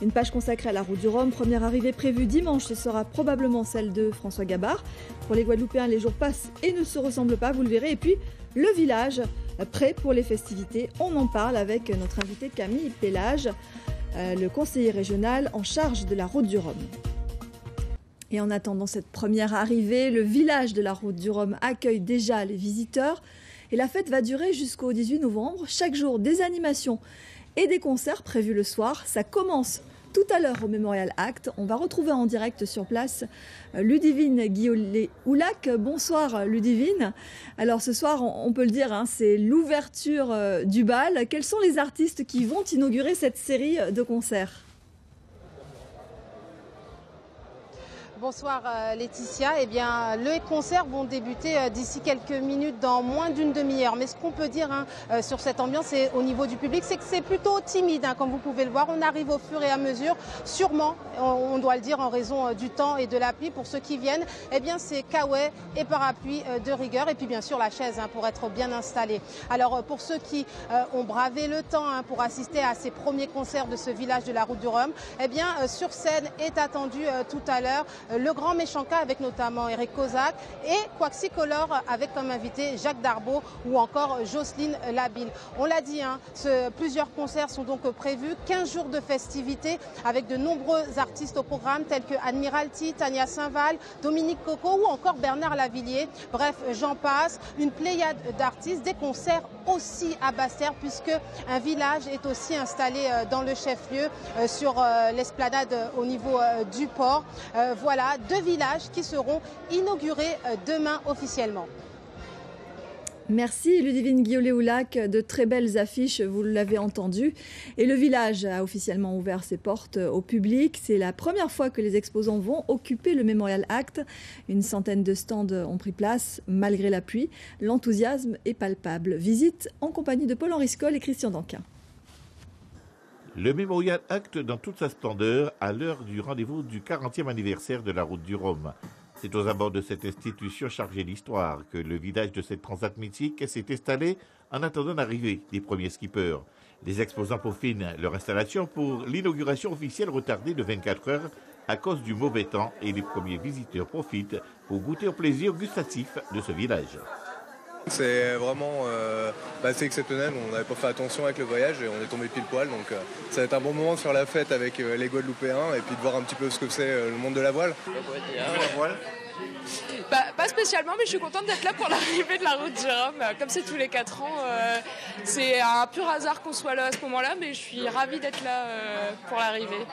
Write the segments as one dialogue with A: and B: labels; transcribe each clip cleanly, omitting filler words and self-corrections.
A: Une page consacrée à la route du Rhum. Première arrivée prévue dimanche, ce sera probablement celle de François Gabard. Pour les Guadeloupéens, les jours passent et ne se ressemblent pas, vous le verrez. Et puis, le village, prêt pour les festivités. On en parle avec notre invité Camille Pélage, le conseiller régional en charge de la route du Rhum. Et en attendant cette première arrivée, le village de la route du Rhum accueille déjà les visiteurs. Et la fête va durer jusqu'au 18 novembre. Chaque jour, des animations et des concerts prévus le soir. Ça commence tout à l'heure au Mémorial Act. On va retrouver en direct sur place Ludivine Guiollet-Oulac. Bonsoir Ludivine. Alors ce soir, on peut le dire, c'est l'ouverture du bal. Quels sont les artistes qui vont inaugurer cette série de concerts ?
B: Bonsoir Laetitia. Eh bien, les concerts vont débuter d'ici quelques minutes, dans moins d'une demi-heure. Mais ce qu'on peut dire sur cette ambiance et au niveau du public, c'est que c'est plutôt timide, comme vous pouvez le voir. On arrive au fur et à mesure. Sûrement, on doit le dire en raison du temps et de la pluie. Pour ceux qui viennent, eh bien, c'est caouet et parapluie de rigueur. Et puis bien sûr la chaise pour être bien installé. Alors pour ceux qui ont bravé le temps pour assister à ces premiers concerts de ce village de la route du Rhum, eh bien, sur scène est attendu tout à l'heure le Grand Méchant K avec notamment Eric Kozak et Quaxicolor avec comme invité Jacques Darbo ou encore Jocelyne Labille. On l'a dit, plusieurs concerts sont donc prévus, 15 jours de festivités avec de nombreux artistes au programme tels que Admiralty, Tania Saint-Val, Dominique Coco ou encore Bernard Lavillier. Bref, j'en passe, une pléiade d'artistes, des concerts aussi à Basse-Terre puisque un village est aussi installé dans le chef-lieu sur l'esplanade au niveau du port. Voilà, 2 villages qui seront inaugurés demain officiellement.
A: Merci Ludivine Guiollet-Oulac, de très belles affiches, vous l'avez entendu. Et le village a officiellement ouvert ses portes au public. C'est la première fois que les exposants vont occuper le Mémorial Act. Une centaine de stands ont pris place malgré la pluie. L'enthousiasme est palpable. Visite en compagnie de Paul-Henri Scoll et Christian Danquin.
C: Le Mémorial Act dans toute sa splendeur à l'heure du rendez-vous du 40e anniversaire de la route du Rhum. C'est aux abords de cette institution chargée d'histoire que le village de cette transat mythique s'est installé en attendant l'arrivée des premiers skippers. Les exposants peaufinent leur installation pour l'inauguration officielle retardée de 24 heures à cause du mauvais temps et les premiers visiteurs profitent pour goûter au plaisir gustatif de ce village.
D: C'est vraiment c'est exceptionnel, on n'avait pas fait attention avec le voyage et on est tombé pile poil, donc ça va être un bon moment de faire la fête avec les Guadeloupéens et puis de voir un petit peu ce que c'est le monde de la voile.
C: La voile ?
E: Pas spécialement, mais je suis contente d'être là pour l'arrivée de la route du Rhum. Comme c'est tous les 4 ans, c'est un pur hasard qu'on soit là à ce moment-là, mais je suis ravie d'être là pour l'arrivée.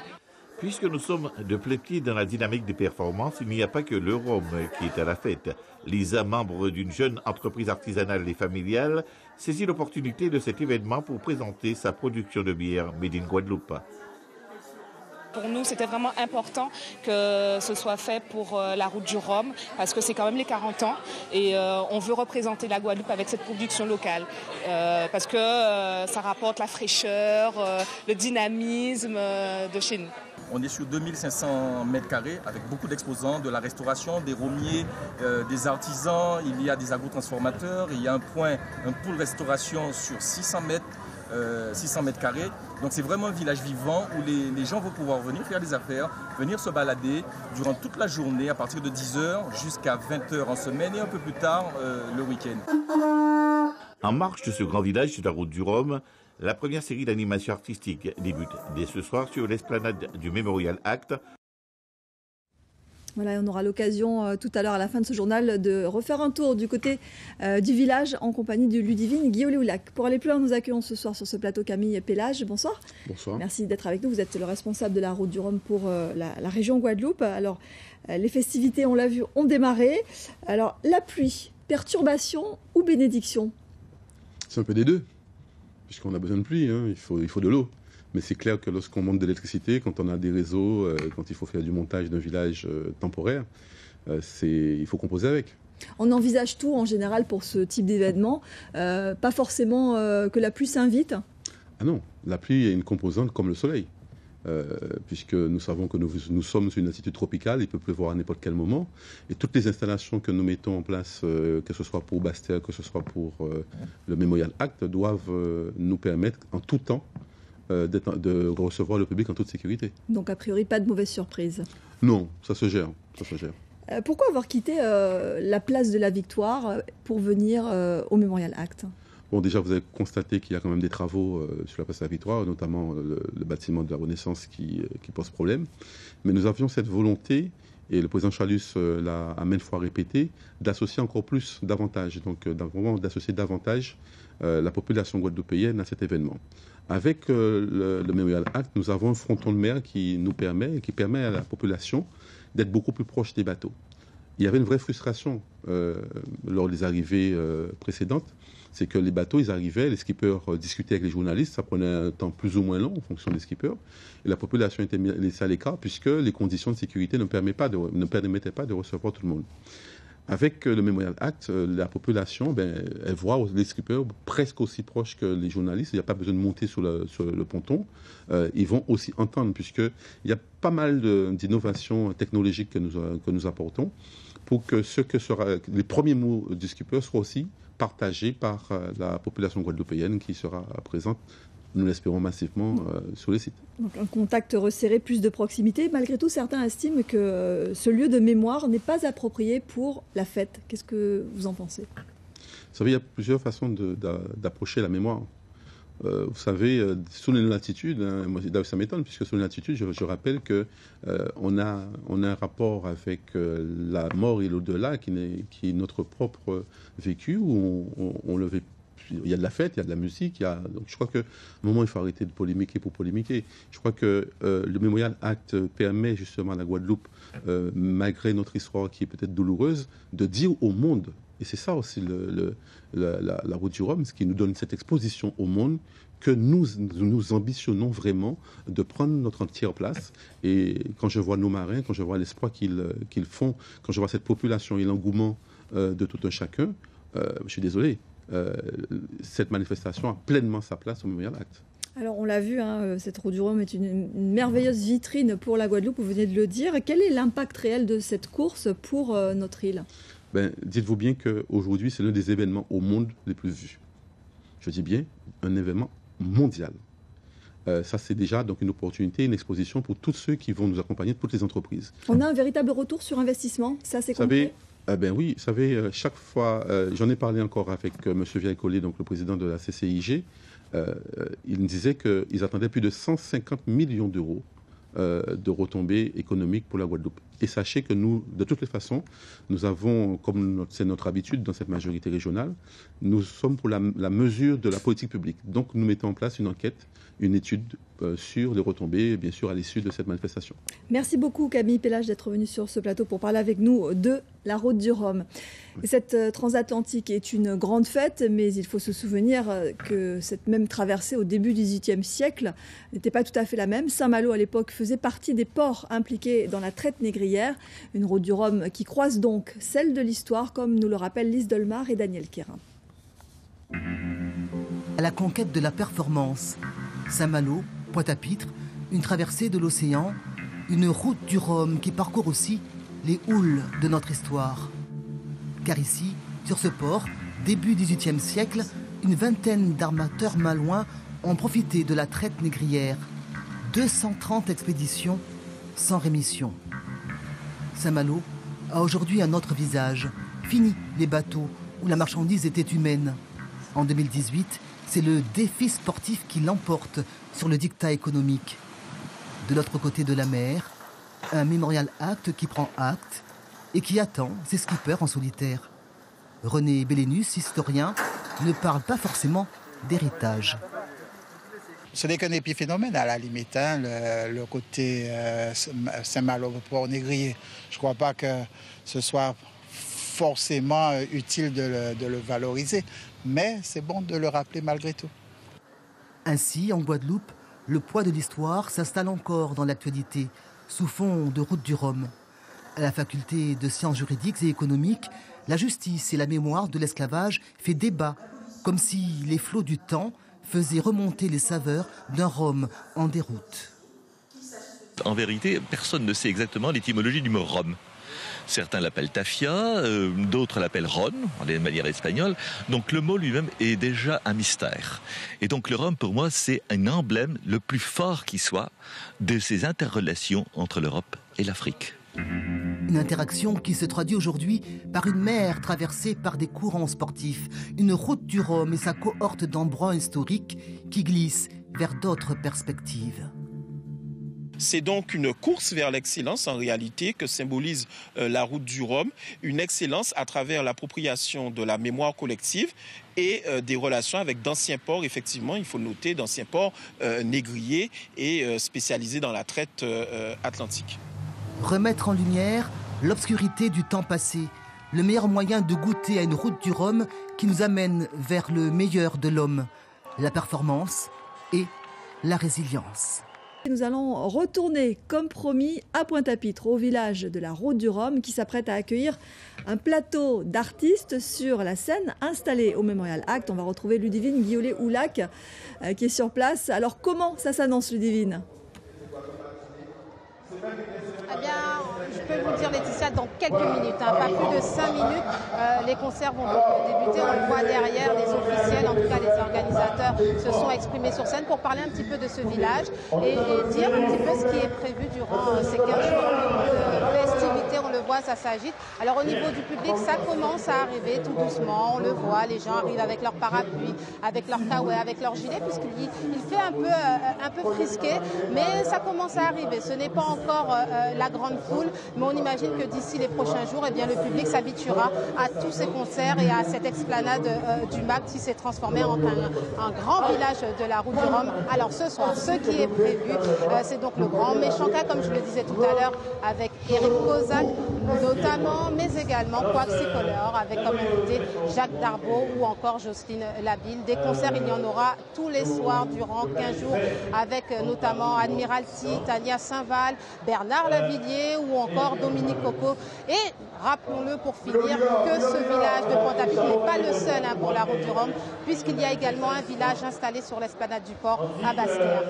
C: Puisque nous sommes de plein pied dans la dynamique des performances, il n'y a pas que le Rhum qui est à la fête. Lisa, membre d'une jeune entreprise artisanale et familiale, saisit l'opportunité de cet événement pour présenter sa production de bière Made in Guadeloupe.
E: Pour nous, c'était vraiment important que ce soit fait pour la route du Rhum, parce que c'est quand même les 40 ans et on veut représenter la Guadeloupe avec cette production locale, parce que ça rapporte la fraîcheur, le dynamisme de chez nous.
F: On est sur 2500 mètres carrés avec beaucoup d'exposants, de la restauration, des rhummiers, des artisans, il y a des agrotransformateurs, il y a un pool restauration sur 600 mètres carrés. Donc c'est vraiment un village vivant où les gens vont pouvoir venir faire des affaires, venir se balader durant toute la journée à partir de 10h jusqu'à 20h en semaine et un peu plus tard le week-end.
C: En marche de ce grand village de la route du Rhum, la première série d'animations artistiques débute dès ce soir sur l'esplanade du Mémorial Act.
A: Voilà, on aura l'occasion tout à l'heure à la fin de ce journal de refaire un tour du côté du village en compagnie de Ludivine Guiollet-Oulac. Pour aller plus loin, nous accueillons ce soir sur ce plateau Camille Pélage. Bonsoir.
G: Bonsoir.
A: Merci d'être avec nous. Vous êtes le responsable de la route du Rhum pour la région Guadeloupe. Alors, les festivités, on l'a vu, ont démarré. Alors, la pluie, perturbation ou bénédiction ?
G: C'est un peu des deux, puisqu'on a besoin de pluie, il faut de l'eau. Mais c'est clair que lorsqu'on manque d'électricité, quand on a des réseaux, quand il faut faire du montage d'un village temporaire, il faut composer avec.
A: On envisage tout en général pour ce type d'événement, pas forcément que la pluie s'invite.
G: Ah non, la pluie est une composante comme le soleil, puisque nous savons que nous sommes sur une altitude tropicale, il peut pleuvoir à n'importe quel moment, et toutes les installations que nous mettons en place, que ce soit pour Basse-Terre, que ce soit pour le Mémorial Act, doivent nous permettre en tout temps de recevoir le public en toute sécurité.
A: Donc a priori, pas de mauvaise surprise.
G: Non, ça se gère.
A: Pourquoi avoir quitté la place de la Victoire pour venir au Memorial Act ?
G: Bon, déjà, vous avez constaté qu'il y a quand même des travaux sur la place de la Victoire, notamment le bâtiment de la Renaissance qui pose problème. Mais nous avions cette volonté, et le président Chalus l'a à maintes fois répété, d'associer encore plus, davantage, donc vraiment d'associer davantage la population guadeloupéenne à cet événement. Avec le Memorial Act, nous avons un fronton de mer qui permet à la population d'être beaucoup plus proche des bateaux. Il y avait une vraie frustration lors des arrivées précédentes, c'est que les bateaux, ils arrivaient, les skippers discutaient avec les journalistes, ça prenait un temps plus ou moins long en fonction des skippers, et la population était laissée à l'écart puisque les conditions de sécurité ne permettaient pas de recevoir tout le monde. Avec le Memorial Act, la population, elle voit les skippers presque aussi proches que les journalistes. Il n'y a pas besoin de monter sur le ponton. Ils vont aussi entendre, puisqu'il y a pas mal d'innovations technologiques que nous apportons pour que les premiers mots du skipper soient aussi partagés par la population guadeloupéenne qui sera présente, nous l'espérons massivement, sur les sites.
A: Donc un contact resserré, plus de proximité. Malgré tout, certains estiment que ce lieu de mémoire n'est pas approprié pour la fête. Qu'est-ce que vous en pensez ?
G: Vous savez, il y a plusieurs façons d'approcher la mémoire. Vous savez, sous les latitudes, moi, ça m'étonne, puisque sous les latitudes, je rappelle qu'on a un rapport avec la mort et l'au-delà qui est notre propre vécu, où on le vit. Il y a de la fête, il y a de la musique. Donc je crois qu'à un moment, il faut arrêter de polémiquer pour polémiquer. Je crois que le Memorial Act permet justement à la Guadeloupe, malgré notre histoire qui est peut-être douloureuse, de dire au monde, et c'est ça aussi la route du Rhum, ce qui nous donne cette exposition au monde, que nous ambitionnons vraiment de prendre notre entière place. Et quand je vois nos marins, quand je vois l'espoir qu'ils font, quand je vois cette population et l'engouement de tout un chacun, je suis désolé. Cette manifestation a pleinement sa place au Memorial Act.
A: Alors on l'a vu, cette route du Rhum est une merveilleuse vitrine pour la Guadeloupe, vous venez de le dire. Quel est l'impact réel de cette course pour notre île ?
G: Dites-vous bien qu'aujourd'hui, c'est l'un des événements au monde les plus vus. Je dis bien un événement mondial. Ça, c'est déjà donc une opportunité, une exposition pour tous ceux qui vont nous accompagner, toutes les entreprises.
A: On a un véritable retour sur investissement, ça c'est concret ?
G: Oui, vous savez, chaque fois, j'en ai parlé encore avec M. Vieille-Collet, donc le président de la CCIG, il me disait qu'ils attendaient plus de 150 millions d'euros de retombées économiques pour la Guadeloupe. Et sachez que nous, de toutes les façons, nous avons, comme c'est notre habitude dans cette majorité régionale, nous sommes pour la mesure de la politique publique. Donc nous mettons en place une enquête, une étude sur les retombées, bien sûr, à l'issue de cette manifestation.
A: Merci beaucoup Camille Pellage d'être venue sur ce plateau pour parler avec nous de la route du Rhum. Cette transatlantique est une grande fête, mais il faut se souvenir que cette même traversée au début du XVIIIe siècle n'était pas tout à fait la même. Saint-Malo, à l'époque, faisait partie des ports impliqués dans la traite négrière. Une route du Rhum qui croise donc celle de l'histoire, comme nous le rappellent Lise Dolmar et Daniel Quérin.
H: À la conquête de la performance, Saint-Malo, Pointe-à-Pitre, une traversée de l'océan, une route du Rhum qui parcourt aussi les houles de notre histoire. Car ici, sur ce port, début XVIIIe siècle, une vingtaine d'armateurs malouins ont profité de la traite négrière. 230 expéditions sans rémission. Saint-Malo a aujourd'hui un autre visage. Fini les bateaux où la marchandise était humaine. En 2018, c'est le défi sportif qui l'emporte sur le diktat économique. De l'autre côté de la mer, un Memorial Act qui prend acte et qui attend ses skippers en solitaire. René Bellénus, historien, ne parle pas forcément d'héritage.
I: Ce n'est qu'un épiphénomène à la limite, le côté Saint-Malo, port négrier. Je ne crois pas que ce soit forcément utile de le valoriser, mais c'est bon de le rappeler malgré tout.
H: Ainsi, en Guadeloupe, le poids de l'histoire s'installe encore dans l'actualité, sous fond de route du Rhum. À la faculté de sciences juridiques et économiques, la justice et la mémoire de l'esclavage fait débat, comme si les flots du temps faisaient remonter les saveurs d'un Rhum en déroute.
J: En vérité, personne ne sait exactement l'étymologie du mot rhum. Certains l'appellent tafia, d'autres l'appellent ron, de manière espagnole. Donc le mot lui-même est déjà un mystère. Et donc le rhum, pour moi, c'est un emblème le plus fort qui soit de ces interrelations entre l'Europe et l'Afrique.
H: Une interaction qui se traduit aujourd'hui par une mer traversée par des courants sportifs, une route du Rhum et sa cohorte d'endroits historiques qui glissent vers d'autres perspectives.
K: C'est donc une course vers l'excellence en réalité que symbolise la route du Rhum, une excellence à travers l'appropriation de la mémoire collective et des relations avec d'anciens ports, effectivement, il faut le noter, d'anciens ports négriers et spécialisés dans la traite atlantique.
H: Remettre en lumière l'obscurité du temps passé, le meilleur moyen de goûter à une route du Rhum qui nous amène vers le meilleur de l'homme, la performance et la résilience.
A: Nous allons retourner, comme promis, à Pointe-à-Pitre, au village de la Route du Rhum, qui s'apprête à accueillir un plateau d'artistes sur la scène installée au Memorial Act. On va retrouver Ludivine Guiolet-Houlac qui est sur place. Alors comment ça s'annonce, Ludivine ?
B: Eh bien, je peux vous dire, Laetitia, dans quelques minutes, pas plus de 5 minutes, les concerts vont donc débuter. On le voit derrière, les officiels, en tout cas les organisateurs, se sont exprimés sur scène pour parler un petit peu de ce village et dire un petit peu ce qui est prévu durant ces 15 jours de festivités. On le voit, ça s'agite. Alors au niveau du public, ça commence à arriver tout doucement. On le voit, les gens arrivent avec leur parapluie, avec leur kawaii, avec leur gilet, puisqu'il fait un peu frisqué, mais ça commence à arriver. Ce n'est pas encore la grande foule, mais on imagine que d'ici les prochains jours, eh bien, le public s'habituera à tous ces concerts et à cette explanade du MAC qui s'est transformée en un grand village de la Route du Rhum. Alors ce soir, ce qui est prévu, c'est donc le grand méchant cas, comme je le disais tout à l'heure, avec Eric Kozak notamment, mais également Quaxicolor, avec comme invité Jacques Darbo ou encore Jocelyne Labille. Des concerts, il y en aura tous les soirs durant 15 jours, avec notamment Admiralty, Tania Saint-Val, Bernard Lavillier ou encore Dominique Coco. Et rappelons-le pour finir que ce village de Pointe-à-Pitre n'est pas le seul pour la Route du Rhum, puisqu'il y a également un village installé sur l'esplanade du port à Basse-Terre.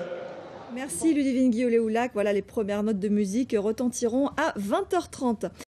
A: Merci Ludivine Guiolet-Houlac. Voilà, les premières notes de musique retentiront à 20h30.